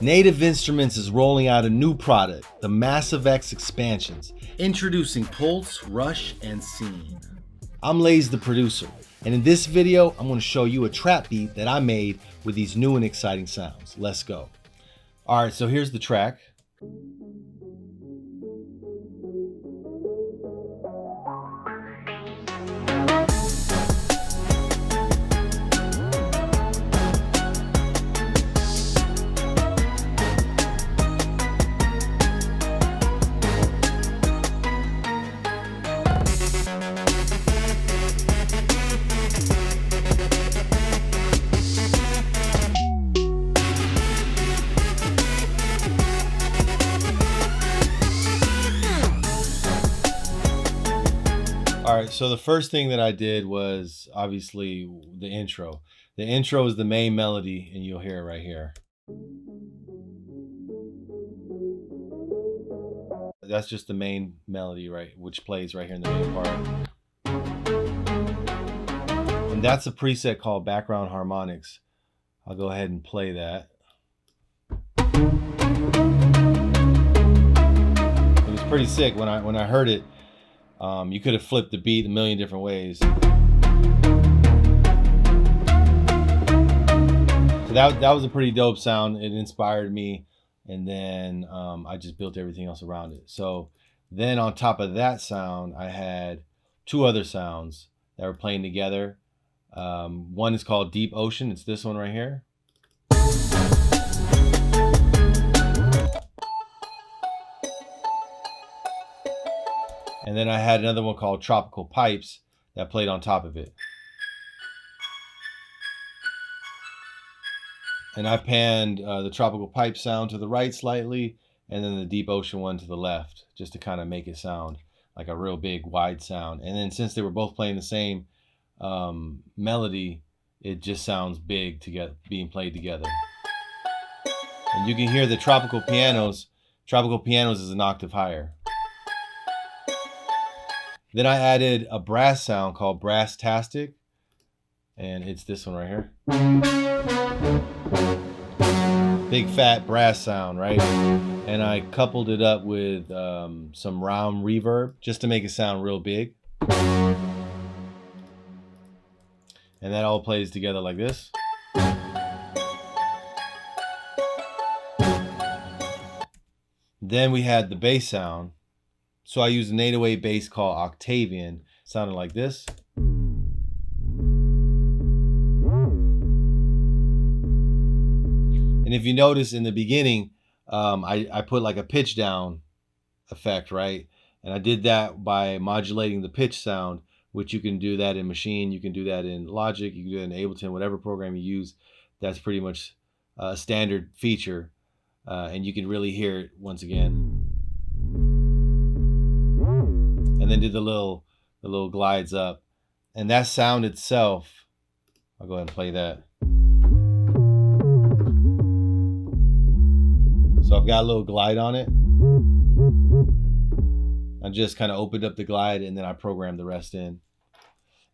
Native Instruments is rolling out a new product, the Massive X expansions, introducing Pulse, Rush, and Scene. I'm Laze the producer, and in this video, I'm going to show you a trap beat that I made with these new and exciting sounds. Let's go. All right, so here's the track. All right, so the first thing that I did was obviously the intro. The intro is the main melody, and you'll hear it right here. That's just the main melody, right, which plays right here in the main part. And that's a preset called Background Harmonics. I'll go ahead and play that. It was pretty sick when I heard it. You could have flipped the beat a million different ways. So that was a pretty dope sound. It inspired me, and then I just built everything else around it. So then on top of that sound, I had two other sounds that were playing together. One is called Deep Ocean. It's this one right here. And then I had another one called Tropical Pipes that played on top of it. And I panned the Tropical Pipe sound to the right slightly, and then the Deep Ocean one to the left, just to kind of make it sound like a real big wide sound. And then since they were both playing the same melody, it just sounds big together, being played together. And you can hear the tropical pianos. Tropical pianos is an octave higher. Then I added a brass sound called Brass-tastic, and it's this one right here. Big fat brass sound, right? And I coupled it up with some round reverb just to make it sound real big. And that all plays together like this. Then we had the bass sound. So I used an 808 bass called Octavian, sounded like this. And if you notice in the beginning, I put like a pitch down effect, right? And I did that by modulating the pitch sound, which you can do that in Machine, you can do that in Logic, you can do that in Ableton, whatever program you use. That's pretty much a standard feature, and you can really hear it once again. And then did the little glides up, and that sound itself, I'll go ahead and play that. So I've got a little glide on it. I just kind of opened up the glide, and then I programmed the rest in.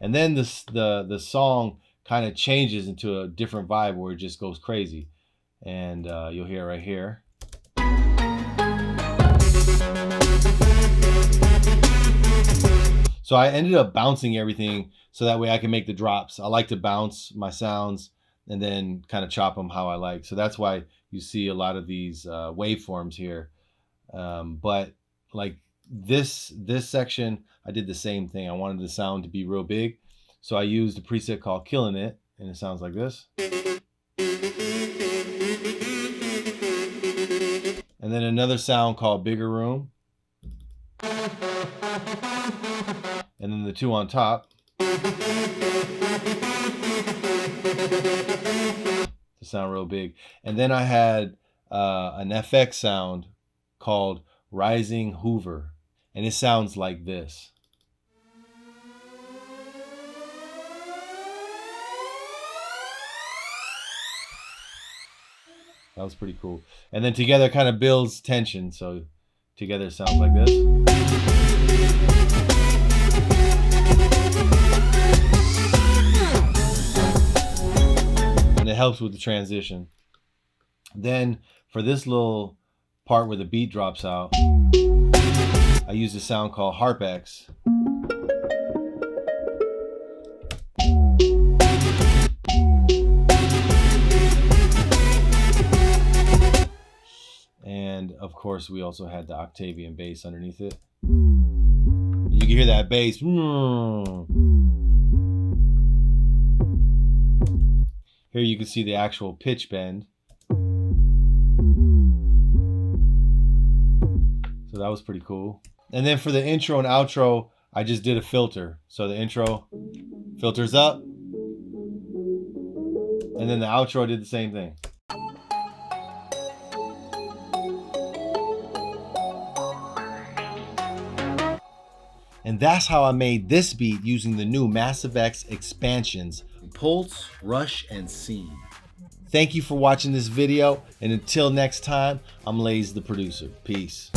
And then the song kind of changes into a different vibe where it just goes crazy, and you'll hear it right here. So I ended up bouncing everything so that way I can make the drops. I like to bounce my sounds and then kind of chop them how I like. So that's why you see a lot of these waveforms here. But like this section, I did the same thing. I wanted the sound to be real big. So I used a preset called Killing It, and it sounds like this. And then another sound called Bigger Room. And then the two on top to sound real big. And then I had an FX sound called Rising Hoover, and it sounds like this. That was pretty cool. And then together kind of builds tension, so together it sounds like this. And it helps with the transition. Then for this little part where the beat drops out, I use a sound called Harp X. And of course, we also had the Octavian bass underneath it. You can hear that bass. Here you can see the actual pitch bend. So that was pretty cool. And then for the intro and outro, I just did a filter. So the intro filters up, and then the outro did the same thing. And that's how I made this beat using the new Massive X expansions, Pulse, Rush, and Scene. Thank you for watching this video, and until next time, I'm Laze the producer. Peace.